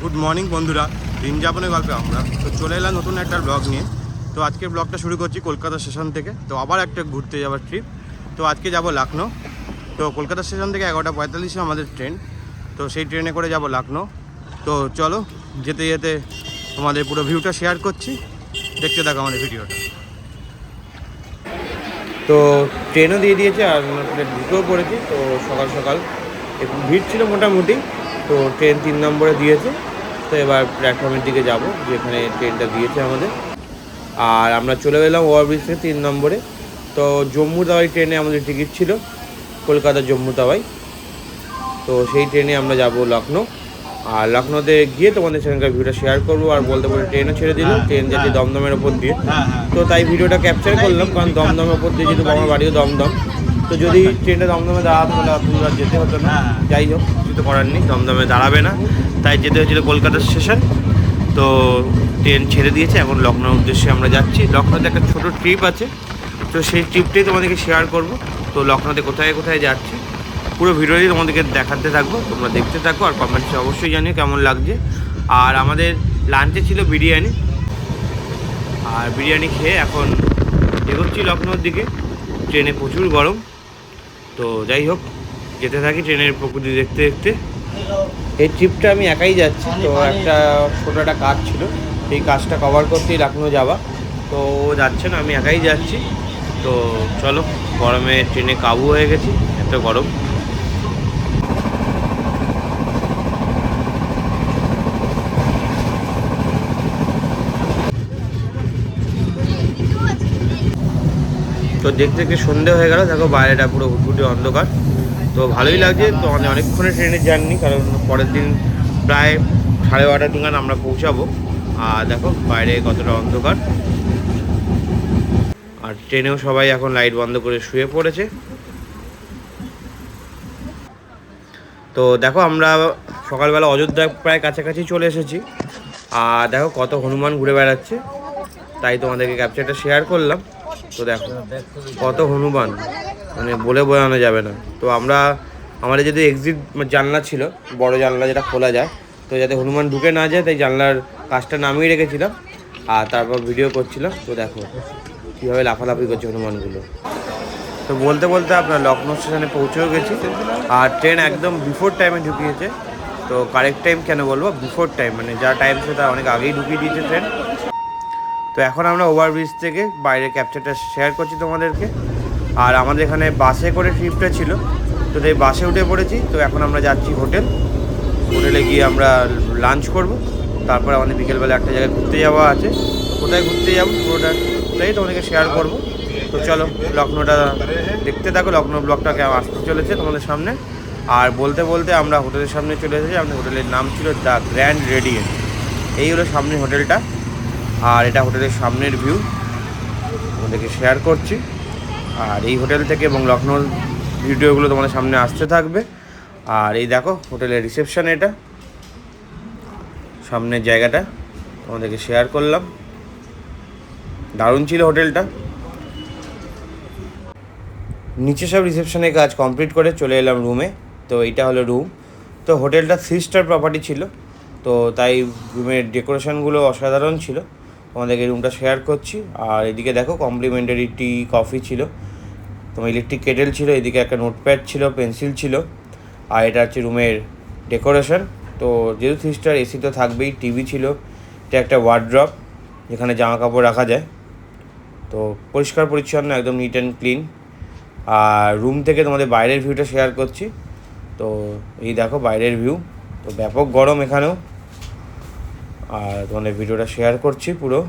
Good morning বন্ধুরা, দিন যাপনের গল্পে আমরা তো চলে এলাম নতুন একটা ব্লগ নিয়ে। তো আজকের ব্লগটা শুরু করছি কলকাতা স্টেশন থেকে। তো আবার একটা ঘুরতে যাওয়ার ট্রিপ। তো আজকে যাব লখনউ। তো কলকাতা স্টেশন থেকে 11:45 আমাদের ট্রেন। তো সেই ট্রেনে করে যাব লখনউ। তো চলো যেতে যেতে তোমাদের পুরো ভিউটা শেয়ার করছি, দেখতে থাকো আমাদের ভিডিওটা। তো ট্রেনও দিয়ে দিয়েছে আর ঢুকেও পড়েছি। তো সকাল সকাল একটু ভিড় ছিল মোটামুটি। তো ট্রেন 3 নম্বরে দিয়েছে। তো এবার প্ল্যাটফর্মের দিকে যাব যেখানে ট্রেনটা দিয়েছে আমাদের। আর আমরা চলে গেলাম ওভারব্রিজ থেকে 3 নম্বরে। তো জম্মু তাওয়াই ট্রেনে আমাদের টিকিট ছিল, কলকাতা জম্মু তাওয়াই। তো সেই ট্রেনে আমরা যাব লখনউ। আর লখনউতে গিয়ে তোমাদের সেখানকার ভিডিওটা শেয়ার করবো। আর বলতে বলে ট্রেনও ছেড়ে দিল, ট্রেন যাচ্ছে দমদমের ওপর দিয়ে। তো তাই ভিডিওটা ক্যাপচার করলাম, কারণ দমদমের ওপর দিয়ে যেহেতু আমার বাড়িও দমদম। তো যদি ট্রেনটা দমদমে দাঁড়াতো তাহলে আপনারা যেতে হতো না। যাই হোক, কিছু করার নেই, দমদমে দাঁড়াবে না, তাই যেতে হচ্ছিল কলকাতা স্টেশন। তো ট্রেন ছেড়ে দিয়েছে, এখন লখনউর উদ্দেশ্যে আমরা যাচ্ছি। লখনউতে একটা ছোটো ট্রিপ আছে, তো সেই ট্রিপটাই তোমাদেরকে শেয়ার করব। তো লখনউতে কোথায় কোথায় যাচ্ছি পুরো ভিডিওটি তোমাদেরকে দেখাতে থাকবো, তোমরা দেখতে থাকো। আর কমেন্টসে অবশ্যই জানিও কেমন লাগছে। আর আমাদের লাঞ্চে ছিল বিরিয়ানি, আর বিরিয়ানি খেয়ে এখন এগোচ্ছি লখনউর দিকে। ট্রেনে প্রচুর গরম। তো যাই হোক, যেতে থাকি ট্রেনের প্রকৃতি দেখতে দেখতে। এই ট্রিপটা আমি একাই যাচ্ছি। তো একটা ছোটো একটা কাজ ছিল, সেই কাজটা কভার করতেই লখনউ যাওয়া। তো ও যাচ্ছে না, আমি একাই যাচ্ছি। তো চলো, গরমে ট্রেনে কাবু হয়ে গেছি, এত গরম। তো দেখতে দেখতে সন্ধে হয়ে গেল, দেখো বাইরেটা পুরো ঘুটঘুটে অন্ধকার। তো ভালোই লাগছে। তো আমাদের অনেকক্ষণে ট্রেনের জার্নি, কারণ পরের দিন প্রায় 12:30 নাগাদ আমরা পৌঁছাবো। আর দেখো বাইরে কতটা অন্ধকার। আর ট্রেনেও সবাই এখন লাইট বন্ধ করে শুয়ে পড়েছে। তো দেখো আমরা সকালবেলা অযোধ্যা প্রায় কাছাকাছি চলে এসেছি। আর দেখো কত হনুমান ঘুরে বেড়াচ্ছে, তাই তোমাদেরকে ক্যাপচারটা শেয়ার করলাম। তো দেখো কত হনুমান, মানে বলে বোঝানো যাবে না। তো আমাদের যদি এক্সিট জানলা ছিল, বড় জানলা যেটা খোলা যায়, তো যাতে হনুমান ঢুকে না যায় তাই জানলার কাজটা নামিয়ে রেখেছিলাম। আর তারপর ভিডিও করছিলাম। তো দেখো কীভাবে লাফালাফি করছে হনুমানগুলো। তো বলতে বলতে আপনার লখনউ স্টেশনে পৌঁছেও গেছি। আর ট্রেন একদম বিফোর টাইমে ঢুকিয়েছে। তো কারেক্ট টাইম কেন বলবো, বিফোর টাইম মানে যা টাইম সেটা অনেক আগেই ঢুকিয়ে দিয়েছে ট্রেন। তো এখন আমরা ওভারব্রিজ থেকে বাইরে ক্যাপচারটা শেয়ার করছি তোমাদেরকে। আর আমাদের এখানে বাসে করে ট্রিপটা ছিল, তো এই বাসে উঠে পড়েছি। তো এখন আমরা যাচ্ছি হোটেলে গিয়ে আমরা লাঞ্চ করব। তারপর আমাদের বিকেলবেলা একটা জায়গায় ঘুরতে যাওয়া আছে। কোথায় ঘুরতে যাবো পুরোটাই তোমাদেরকে শেয়ার করব। তো চলো লখনউটা দেখতে থাকো, লখনউ ব্লগটাকে আসতে চলেছে তোমাদের সামনে। আর বলতে বলতে আমরা হোটেলের সামনে চলে এসেছি। আমাদের হোটেলের নাম ছিল দ্য গ্র্যান্ড রেডিয়েন্ট। এই হলো সামনের হোটেলটা। আর এটা হোটেলের সামনের ভিউ তোমাদেরকে শেয়ার করছি। আর এই হোটেল থেকে এবং লখনউর ভিডিওগুলো তোমাদের সামনে আসতে থাকবে। আর এই দেখো হোটেলের রিসেপশন, এটা সামনের জায়গাটা তোমাদেরকে শেয়ার করলাম। দারুণ ছিল হোটেলটা। নিচে সব রিসেপশনের কাজ কমপ্লিট করে চলে এলাম রুমে। তো এইটা হলো রুম। তো হোটেলটা 3 স্টার প্রপার্টি ছিল, তো তাই রুমের ডেকোরেশনগুলো অসাধারণ ছিল। তোমাদেরকে রুমটা শেয়ার করছি। আর এদিকে দেখো কমপ্লিমেন্টারি টি কফি ছিল, তোমার ইলেকট্রিক কেটেল ছিল, এদিকে একটা নোটপ্যাড ছিল, পেন্সিল ছিল। আর এটা হচ্ছে রুমের ডেকোরেশন। তো যেহেতু 3 স্টার, এসি তো থাকবেই, টিভি ছিল, এটা একটা ওয়ার্ড্রপ যেখানে জামা কাপড় রাখা যায়। তো পরিষ্কার পরিচ্ছন্ন, একদম নিট অ্যান্ড ক্লিন। আর রুম থেকে তোমাদের বাইরের ভিউটা শেয়ার করছি। তো এই দেখো বাইরের ভিউ। তো ব্যাপক গরম এখানেও। আর তোমাদের ভিডিওটা শেয়ার করছি পুরো,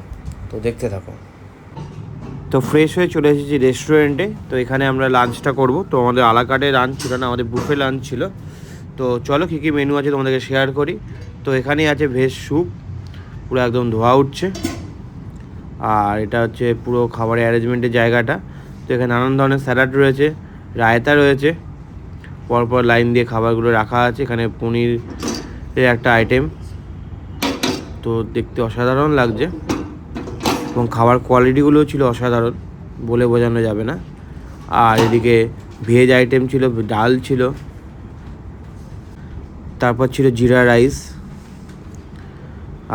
তো দেখতে থাকো। তো ফ্রেশ হয়ে চলে এসেছি রেস্টুরেন্টে। তো এখানে আমরা লাঞ্চটা করব। তো আমাদের আলা কার্টে লাঞ্চ ছিল না, আমাদের বুফে লাঞ্চ ছিল। তো চলো কী কী মেনু আছে তোমাদেরকে শেয়ার করি। তো এখানেই আছে ভেজ স্যুপ, পুরো একদম ধোয়া উঠছে। আর এটা হচ্ছে পুরো খাবারের অ্যারেঞ্জমেন্টের জায়গাটা। তো এখানে নানান ধরনের স্যালাড রয়েছে, রায়তা রয়েছে, পরপর লাইন দিয়ে খাবারগুলো রাখা আছে। এখানে পনিরের একটা আইটেম, তো দেখতে অসাধারণ লাগছে। এবং খাবার কোয়ালিটিগুলোও ছিল অসাধারণ, বলে বোঝানো যাবে না। আর এদিকে ভেজ আইটেম ছিল, ডাল ছিল, তারপর ছিল জিরা রাইস,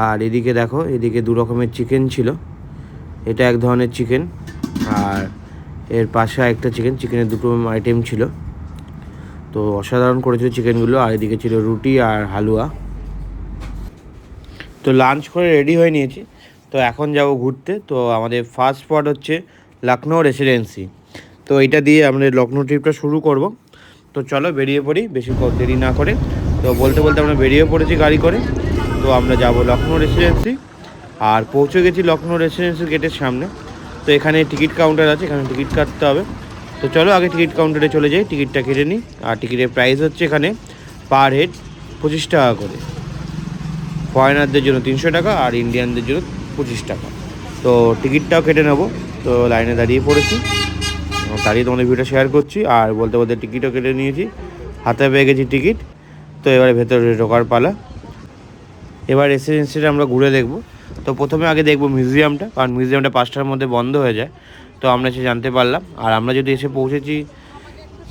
আর এদিকে দেখো, এদিকে 2 রকমের চিকেন ছিল। এটা এক ধরনের চিকেন, আর এর পাশে একটা চিকেনের 2টো আইটেম ছিল। তো অসাধারণ করেছিল চিকেনগুলো। আর এদিকে ছিল রুটি আর হালুয়া। তো লাঞ্চ করে রেডি হয়ে নিয়েছি। তো এখন যাব ঘুরতে। তো আমাদের ফার্স্ট স্পট হচ্ছে লখনৌ রেসিডেন্সি। তো এটা দিয়ে আমরা লখনৌ ট্রিপটা শুরু করব। তো চলো বেরিয়ে পড়ি বেশি দেরি না করে। তো বলতে বলতে আমরা বেরিয়ে পড়েছি গাড়ি করে। তো আমরা যাব লখনৌ রেসিডেন্সি, আর পৌঁছে গেছি লখনৌ রেসিডেন্সির গেটের সামনে। তো এখানে টিকিট কাউন্টার আছে, এখানে টিকিট কাটতে হবে। তো চলো আগে টিকিট কাউন্টারে চলে যাই, টিকিটটা কেটে নিই। আর টিকিটের প্রাইস হচ্ছে এখানে পার হেড 25 টাকা করে। ফরেনারদের জন্য 300 টাকা, আর ইন্ডিয়ানদের জন্য 25 টাকা। তো টিকিটটাও কেটে নেবো। তো লাইনে দাঁড়িয়ে পড়েছি, দাঁড়িয়ে তোমাদের ভিডিওটা শেয়ার করছি। আর বলতে বলতে টিকিটও কেটে নিয়েছি, হাতে পেয়ে গেছি টিকিট। তো এবারে ভেতরে ঢোকার পালা। এবার রেসিডেন্সিটা আমরা ঘুরে দেখব। তো প্রথমে আগে দেখব মিউজিয়ামটা, কারণ মিউজিয়ামটা 5টার মধ্যে বন্ধ হয়ে যায়। তো আমরা এসে জানতে পারলাম। আর আমরা যদি এসে পৌঁছেছি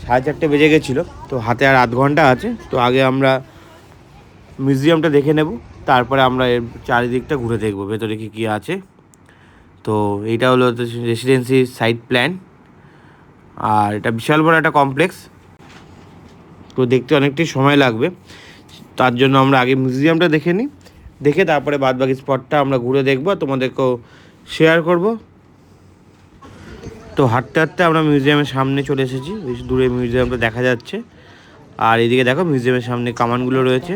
4:30 বেজে গেছিলো। তো হাতে আর আধ ঘন্টা আছে। তো আগে আমরা মিউজিয়ামটা দেখে নেব, তারপরে আমরা এর চারিদিকটা ঘুরে দেখব ভেতরে কী কী আছে। তো এইটা হলো রেসিডেন্সি সাইট প্ল্যান। আর এটা বিশাল বড় একটা কমপ্লেক্স। তো দেখতে অনেকটাই সময় লাগবে, তার জন্য আমরা আগে মিউজিয়ামটা দেখে নিই। দেখে তারপরে বাদবাকি স্পটটা আমরা ঘুরে দেখব, তোমাদেরকেও শেয়ার করব। তো হাঁটতে হাঁটতে আমরা মিউজিয়ামের সামনে চলে এসেছি, বেশ দূরে মিউজিয়ামটা দেখা যাচ্ছে। আর এদিকে দেখো মিউজিয়ামের সামনে কামানগুলো রয়েছে।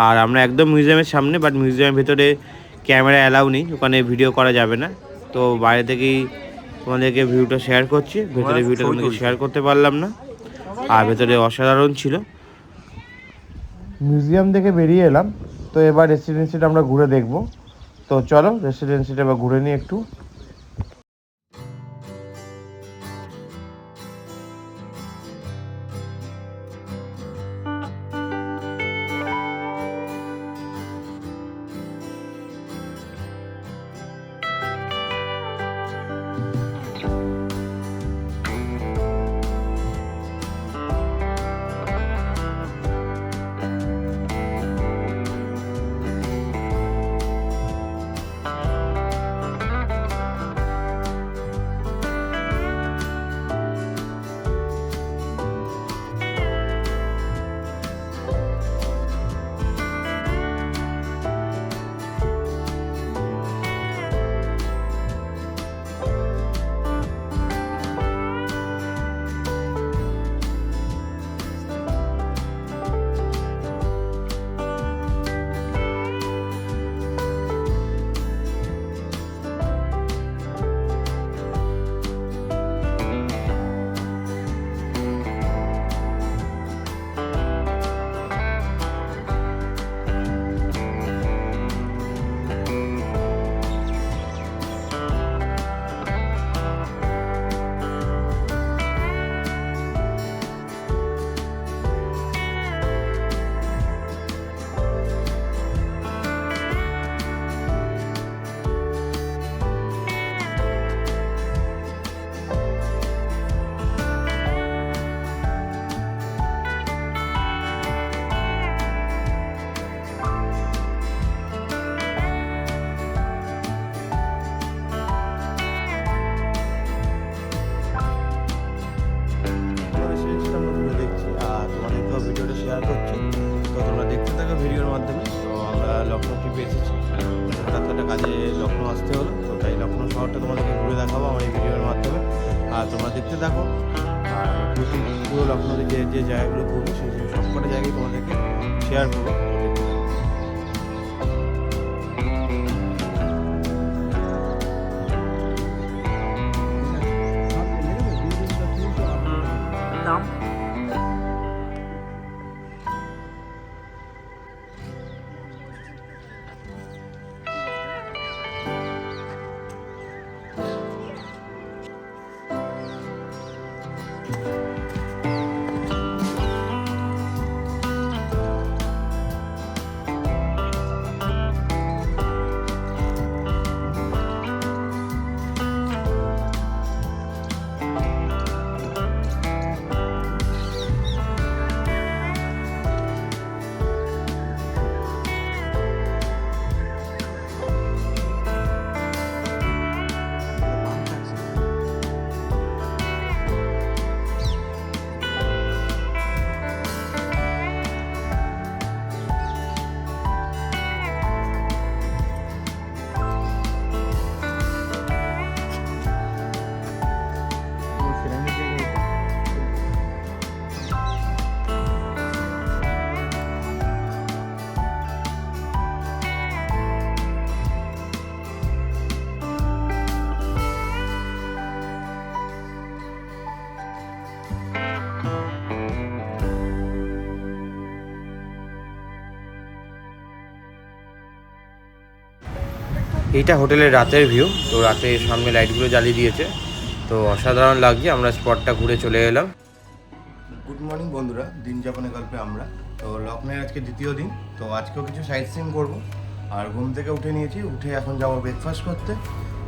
আর আমরা একদম মিউজিয়ামের সামনে, বাট মিউজিয়ামের ভেতরে ক্যামেরা অ্যালাউ নেই, ওখানে ভিডিও করা যাবে না। তো বাইরে থেকেই তোমাদেরকে ভিউটা শেয়ার করছি, ভেতরে ভিউটা তোমাদেরকে শেয়ার করতে পারলাম না। আর ভেতরে অসাধারণ ছিল। মিউজিয়াম থেকে বেরিয়ে এলাম। তো এবার রেসিডেন্সিটা আমরা ঘুরে দেখব। তো চলো রেসিডেন্সিটা এবার ঘুরে নিই একটু। শেয়ার করছি। তো তোমরা দেখতে থাকো ভিডিওর মাধ্যমে। তো আমরা লখনৌ ট্রিপে এসেছি, হঠাৎ একটা কাজে লখনৌ আসতে হলো। তো তাই লখনৌ শহরটা তোমাদেরকে ঘুরে দেখাবো আমার এই ভিডিওর মাধ্যমে। আর তোমরা দেখতে থাকো। আর পুরো লখনৌতে যে যে জায়গাগুলো ঘুরবো সেই সবকটা জায়গায় তোমাদেরকে শেয়ার করবো। এইটা হোটেলের রাতের ভিউ। তো রাতে সামনে লাইটগুলো জ্বালিয়ে দিয়েছে, তো অসাধারণ লাগছে। আমরা স্পটটা ঘুরে চলে এলাম। গুড মর্নিং বন্ধুরা, দিন যাপনের গল্পে আমরা। তো লখনৌয়ের আজকে দ্বিতীয় দিন। তো আজকেও কিছু সাইট সিইং করবো। আর ঘুম থেকে উঠে নিয়েছি, উঠে এখন যাবো ব্রেকফাস্ট করতে।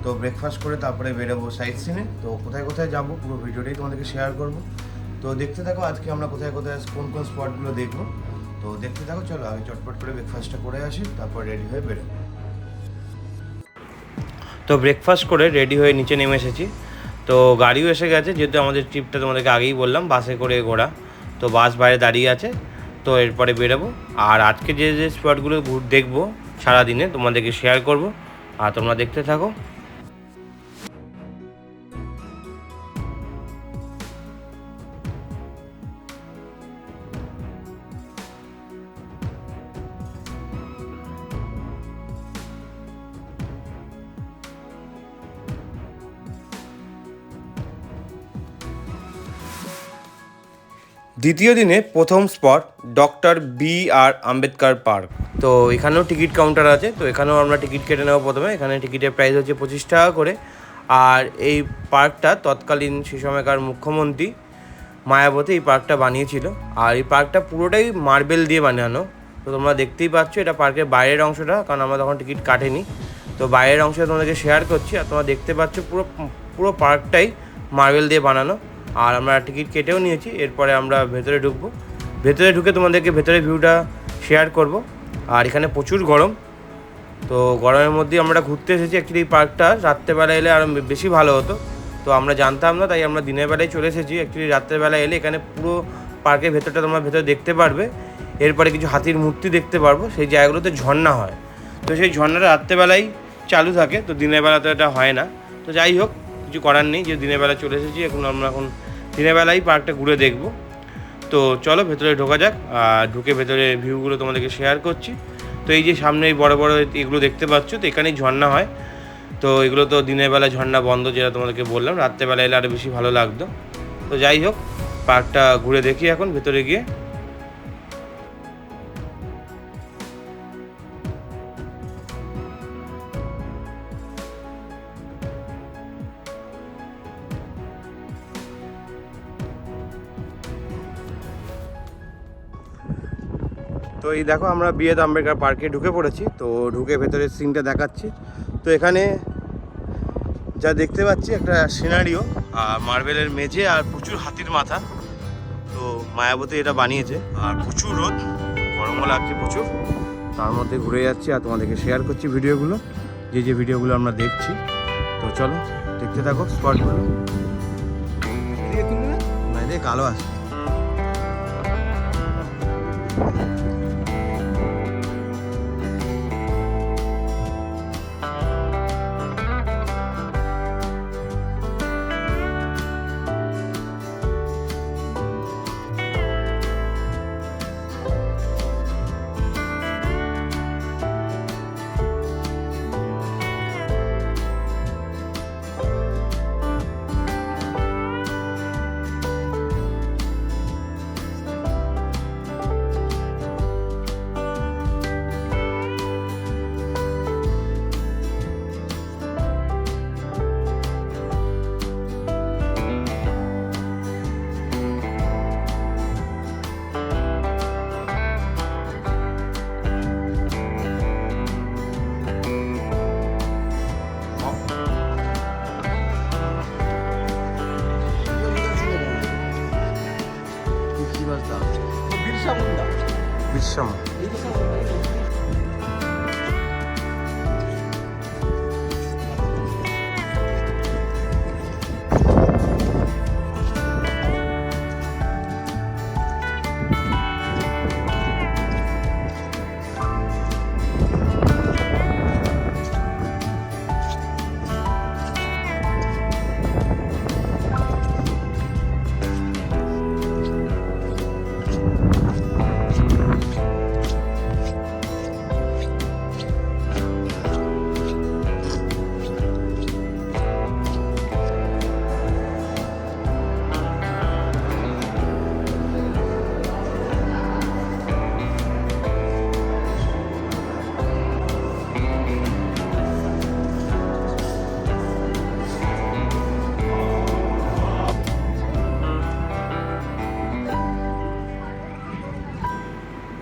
তো ব্রেকফাস্ট করে তারপরে বেরোবো সাইট সিনে। তো কোথায় কোথায় যাবো পুরো ভিডিওটাই তোমাদেরকে শেয়ার করবো। তো দেখতে থাকো আজকে আমরা কোথায় কোথায় কোন কোন স্পটগুলো দেখবো। তো দেখতে থাকো, চলো আগে চটপট করে ব্রেকফাস্টটা করে আসি, তারপর রেডি হয়ে বেরোবো। তো ব্রেকফাস্ট করে রেডি হয়ে নিচে নেমে এসেছি। তো গাড়িও এসে গেছে, যেহেতু আমাদের ট্রিপটা তোমাদেরকে আগেই বললাম বাসে করে ঘোরা। তো বাস বাইরে দাঁড়িয়ে আছে, তো এরপরে বেরোবো। আর আজকে যে যে স্পটগুলো দেখবো সারাদিনে তোমাদেরকে শেয়ার করব, আর তোমরা দেখতে থাকো। দ্বিতীয় দিনে প্রথম spot doctor B.R.. Ambedkar park. তো এখানেও টিকিট কাউন্টার আছে, তো এখানেও আমরা টিকিট কেটে নেবো প্রথমে। এখানে টিকিটের প্রাইস হচ্ছে 25 টাকা করে। আর এই পার্কটা তৎকালীন সে সময়কার মুখ্যমন্ত্রী মায়াবতী এই পার্কটা বানিয়েছিল। আর এই পার্কটা পুরোটাই মার্বেল দিয়ে বানানো। তো তোমরা দেখতেই পাচ্ছ, এটা পার্কের বাইরের অংশটা, কারণ আমরা তখন টিকিট কাটেনি। তো বাইরের অংশটা তোমাদেরকে শেয়ার করছি। আর তোমরা দেখতে পাচ্ছ পুরো পুরো পার্কটাই মার্বেল দিয়ে বানানো। আর আমরা টিকিট কেটেও নিয়েছি, এরপরে আমরা ভেতরে ঢুকবো। ভেতরে ঢুকে তোমাদেরকে ভেতরের ভিউটা শেয়ার করব। আর এখানে প্রচুর গরম, তো গরমের মধ্যেই আমরা ঘুরতে এসেছি। অ্যাকচুয়ালি এই পার্কটা রাত্রেবেলা এলে আরও বেশি ভালো হতো, তো আমরা জানতাম না, তাই আমরা দিনের বেলায় চলে এসেছি। অ্যাকচুয়ালি রাত্রেবেলা এলে এখানে পুরো পার্কের ভেতরটা তোমরা ভেতরে দেখতে পারবে। এরপরে কিছু হাতির মূর্তি দেখতে পারবো। সেই জায়গাগুলোতে ঝর্ণা হয়, তো সেই ঝর্ণাটা রাত্রেবেলাই চালু থাকে, তো দিনের বেলা তো এটা হয় না। তো যাই হোক, কিছু করার নেই, যে দিনের বেলা চলে এসেছি। আমরা এখন দিনের বেলায় পার্কটা ঘুরে দেখবো। তো চলো ভেতরে ঢোকা যাক। আর ঢুকে ভেতরে ভিউগুলো তোমাদেরকে শেয়ার করছি। তো এই যে সামনে এই বড় বড় এগুলো দেখতে পাচ্ছ, তো এখানেই ঝর্ণা হয়। তো এগুলো তো দিনের বেলা ঝর্ণা বন্ধ, যেটা তোমাদেরকে বললাম। রাত্রেবেলা এলে আরও বেশি ভালো লাগতো। তো যাই হোক, পার্কটা ঘুরে দেখি এখন ভেতরে গিয়ে। তো এই দেখো, আমরা বি.আর. আম্বেদকর পার্কে ঢুকে পড়েছি। তো ঢুকে ভেতরের সিনটা দেখাচ্ছি। তো এখানে যা দেখতে পাচ্ছি, একটা সিনারিও, মার্বেলের মেঝে আর প্রচুর হাতির মাথা। তো মায়াবতী এটা বানিয়েছে। আর প্রচুর রোদ, গরমও লাগছে প্রচুর। তার মধ্যে ঘুরে যাচ্ছি আর তোমাদেরকে শেয়ার করছি ভিডিওগুলো, যে ভিডিওগুলো আমরা দেখছি। তো চলো দেখতে থাকো স্পটগুলো। না, এদিকে কালো আছে।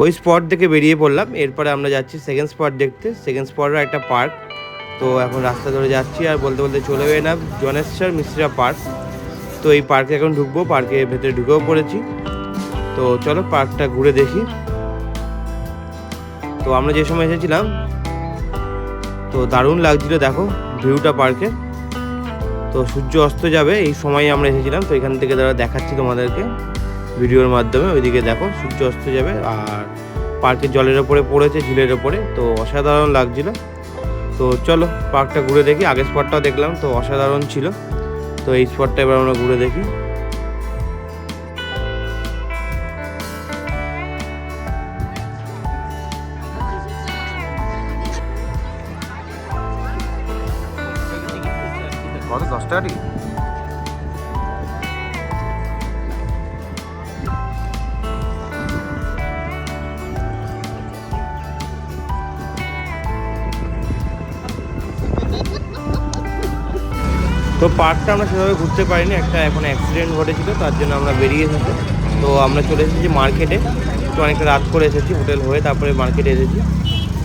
ওই স্পট থেকে বেরিয়ে পড়লাম। এরপরে আমরা যাচ্ছি সেকেন্ড স্পট দেখতে। সেকেন্ড স্পটের একটা পার্ক। তো এখন রাস্তা ধরে যাচ্ছি আর বলতে বলতে চলে এলাম জনেশ্বর মিশ্রা পার্ক। তো এই পার্কে এখন ঢুকবো, পার্কের ভেতরে ঢুকেও পড়েছি। তো চলো পার্কটা ঘুরে দেখি। তো আমরা যে সময় এসেছিলাম তো দারুণ লাগছিল, দেখো ভিউটা পার্কের। তো সূর্য অস্ত যাবে এই সময় আমরা এসেছিলাম। তো এখান থেকে দাঁড়া দেখাচ্ছি তোমাদেরকে ভিডিওর মাধ্যমে। ওইদিকে দেখো সূর্য অস্ত যাবে আর পার্কের জলের ওপরে পড়েছে, ঝিলের ওপরে। তো অসাধারণ লাগছিল। তো চলো পার্কটা ঘুরে দেখি। আগের স্পটটাও দেখলাম, তো অসাধারণ ছিল। তো এই স্পটটা এবার আমরা ঘুরে দেখি। কত 10 টাকা টিকিট? তো পার্কটা আমরা সেভাবে ঘুরতে পারিনি, একটা এখন অ্যাক্সিডেন্ট ঘটেছিল, তার জন্য আমরা বেরিয়ে এসেছি। তো আমরা চলে এসেছি মার্কেটে। তো অনেকটা রাত করে এসেছি হোটেল হয়ে, তারপরে মার্কেটে এসেছি।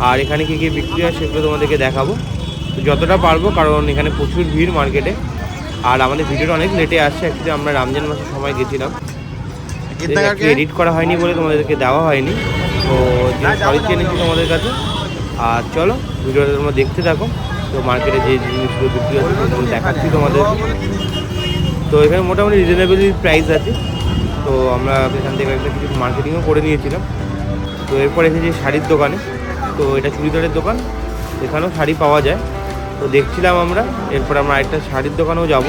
আর এখানে কী কী বিক্রি হয় সেগুলো তোমাদেরকে দেখাবো তো যতটা পারবো, কারণ এখানে প্রচুর ভিড় মার্কেটে। আর আমাদের ভিডিওটা অনেক লেটে আসছে। অ্যাকচুয়ালি আমরা রমজান মাসের সময় গেছিলাম, এডিট করা হয়নি বলে তোমাদেরকে দেওয়া হয়নি। তো সরি চেয়ে নিচ্ছি তোমাদের কাছে। আর চলো ভিডিওটা তোমরা দেখতে থাকো। তো মার্কেটে যে জিনিসগুলো বিক্রি আছে সেগুলো দেখাচ্ছি তোমাদের। তো এখানে মোটামুটি রিজনেবল প্রাইস আছে। তো আমরা এখান থেকে একটা কিছু মার্কেটিংও করে নিয়েছিলাম। তো এরপর এসেছি শাড়ির দোকানে। তো এটা চুড়িদারের দোকান, এখানেও শাড়ি পাওয়া যায়। তো দেখছিলাম আমরা। এরপর আমরা আরেকটা শাড়ির দোকানেও যাব,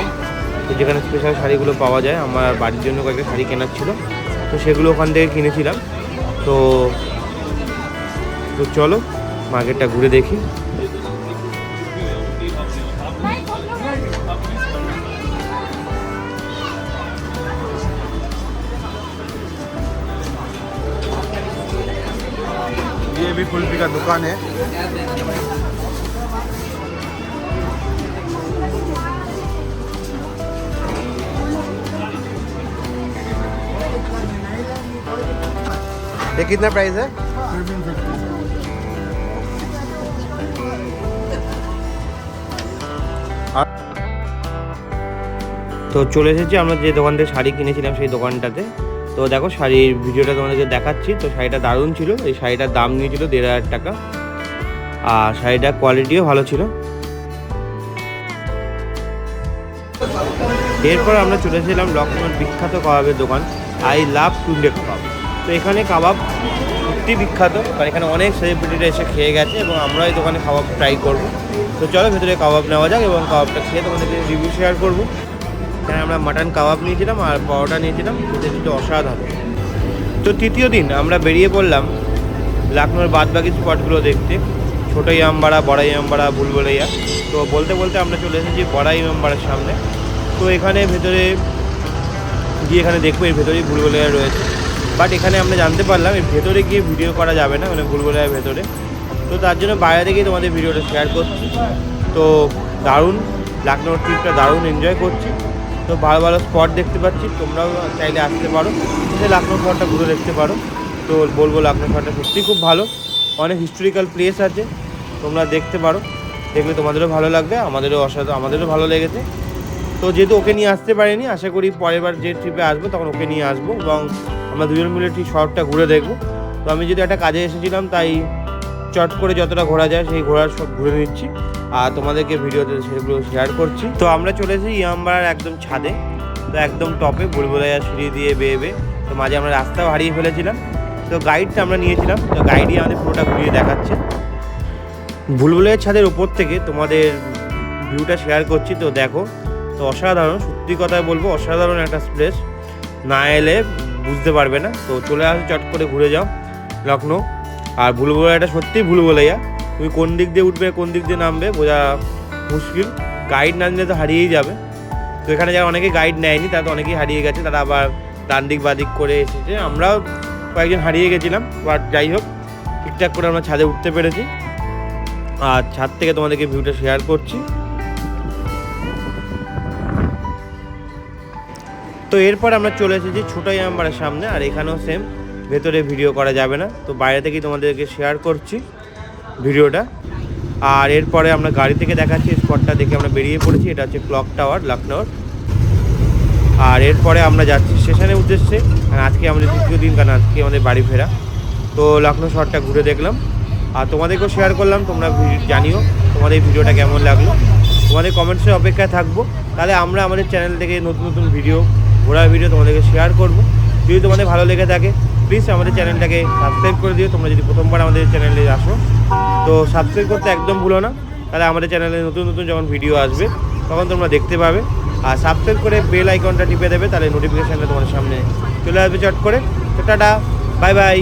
তো যেখানে স্পেশাল শাড়িগুলো পাওয়া যায়। আমার বাড়ির জন্য কয়েকটা শাড়ি কেনার ছিল, তো সেগুলো ওখান থেকে কিনেছিলাম। তো তো চলো মার্কেটটা ঘুরে দেখি। ये भी कुल्फी का दुकान है। ये कितना प्राइस है? তো চলে এসেছি আমরা যে দোকান থেকে শাড়ি কিনেছিলাম সেই দোকানটাতে। তো দেখো শাড়ির ভিডিওটা তোমাদেরকে দেখাচ্ছি। তো শাড়িটা দারুণ ছিল। এই শাড়িটার দাম নিয়েছিল 1500 টাকা। আর শাড়িটার কোয়ালিটিও ভালো ছিল। এরপর আমরা চলে এসেছিলাম লখনৌর বিখ্যাত কাবাবের দোকান আই লাভ টুন্ডে কাবাব। তো এখানে কাবাব সত্যি বিখ্যাত, কারণ এখানে অনেক সেলিব্রিটিরা এসে খেয়ে গেছে এবং আমরা এই দোকানে কাবাব ট্রাই করবো। তো চলো ভেতরে কাবাব নেওয়া যাক এবং কাবাবটা খেয়ে তোমাদেরকে রিভিউ শেয়ার করবো। এখানে আমরা মাটন কাবাব নিয়েছিলাম আর পরোটা নিয়েছিলাম, যেটা অসাধারণ। তো তৃতীয় দিন আমরা বেরিয়ে পড়লাম লখনৌর বাদবাকি স্পটগুলো দেখতে। ছোটো ইমামবাড়া, বড় ইমামবাড়া, ভুলভুলাইয়া। তো বলতে বলতে আমরা চলে এসেছি বড় ইমামবাড়ার সামনে। তো এখানে ভেতরে গিয়ে এখানে দেখবো এর ভেতরেই ভুলভুলাইয়া রয়েছে। বাট এখানে আমরা জানতে পারলাম এর ভেতরে গিয়ে ভিডিও করা যাবে না, মানে ভুলভুলাইয়ার ভেতরে। তো তার জন্য বাইরে থেকেই তোমাদের ভিডিওটা শেয়ার করছি। তো দারুণ লখনৌর ট্রিপটা দারুণ এনজয় করছি। তো ভালো ভালো স্পট দেখতে পাচ্ছি, তোমরাও চাইলে আসতে পারো, সে লখনৌ শহরটা ঘুরে দেখতে পারো। তো বলবো লখনৌ শহরটা সত্যিই খুব ভালো, অনেক হিস্টোরিক্যাল প্লেস আছে, তোমরা দেখতে পারো। দেখলে তোমাদেরও ভালো লাগবে, আমাদেরও ভালো লেগেছে। তো যেহেতু ওকে নিয়ে আসতে পারিনি, আশা করি পরের বার যে ট্রিপে আসবো তখন ওকে নিয়ে আসবো এবং আমরা দুজন মিলে ঠিক শহরটা ঘুরে দেখবো। তো আমি যেহেতু একটা কাজে এসেছিলাম তাই চট করে যতটা ঘোরা যায় সেই ঘোরার সব ঘুরে নিচ্ছি আর তোমাদেরকে ভিডিওতে সেগুলো শেয়ার করছি। তো আমরা চলে এসেছি ইমামবাড়ার একদম ছাদে, তো একদম টপে ভুলভুলাইয়া সিঁড়ি দিয়ে বেয়ে। তো মাঝে আমরা রাস্তাও হারিয়ে ফেলেছিলাম। তো গাইডটা আমরা নিয়েছিলাম, তো গাইডই আমাদের পুরোটা ঘুরিয়ে দেখাচ্ছে। ভুলভুলাইয়ার ছাদের ওপর থেকে তোমাদের ভিউটা শেয়ার করছি। তো দেখো, তো অসাধারণ, সত্যি কথা বলবো অসাধারণ একটা প্লেস, না এলে বুঝতে পারবে না। তো চলে আসো, চট করে ঘুরে যাও লখনৌ। আর ভুলভুলাইয়াটা সত্যিই ভুলভুলাইয়া, তুমি কোন দিক দিয়ে উঠবে কোন দিক দিয়ে নামবে বোঝা মুশকিল, গাইড না নিলে তো হারিয়েই যাবে। তো এখানে যারা অনেকে গাইড নেয়নি তারা তো অনেকেই হারিয়ে গেছে, তারা আবার ডান দিক বাদিক করে এসেছে। আমরাও কয়েকজন হারিয়ে গেছিলাম, বাট যাই হোক ঠিকঠাক করে আমরা ছাদে উঠতে পেরেছি আর ছাদ থেকে তোমাদেরকে ভিউটা শেয়ার করছি। তো এরপর আমরা চলে এসেছি ছোটো ইমামবাড়ার সামনে, আর এখানেও সেম ভেতরে ভিডিও করা যাবে না, তো বাইরে থেকেই তোমাদেরকে শেয়ার করছি ভিডিওটা। আর এরপরে আমরা গাড়ি থেকে দেখাচ্ছি স্পটটা দেখে আমরা বেরিয়ে পড়েছি। এটা হচ্ছে ক্লক টাওয়ার লখনউর। আর এরপরে আমরা যাচ্ছি স্টেশনের উদ্দেশ্যে। আজকে আমাদের দ্বিতীয় দিন, কারণ আজকে আমাদের বাড়ি ফেরা। তো লখনউ শহরটা ঘুরে দেখলাম আর তোমাদেরকেও শেয়ার করলাম। তোমরা জানিও তোমাদের ভিডিওটা কেমন লাগলো, তোমাদের কমেন্টসের অপেক্ষায় থাকবো। তাহলে আমরা আমাদের চ্যানেল থেকে নতুন নতুন ভিডিও, ঘোরার ভিডিও তোমাদেরকে শেয়ার করব। যদি তোমাদের ভালো লেগে থাকে প্লিজ আমাদের চ্যানেলটাকে সাবস্ক্রাইব করে দিও। তোমরা যদি প্রথমবার আমাদের চ্যানেলে আসো তো সাবস্ক্রাইব করতে একদম ভুলো না, তাহলে আমাদের চ্যানেলে নতুন নতুন যখন ভিডিও আসবে তখন তোমরা দেখতে পাবে। আর সাবস্ক্রাইব করে বেল আইকনটা টিপে দেবে, তাহলে নোটিফিকেশানটা তোমাদের সামনে চলে আসবে চট করে। তো টাটা, বাই বাই।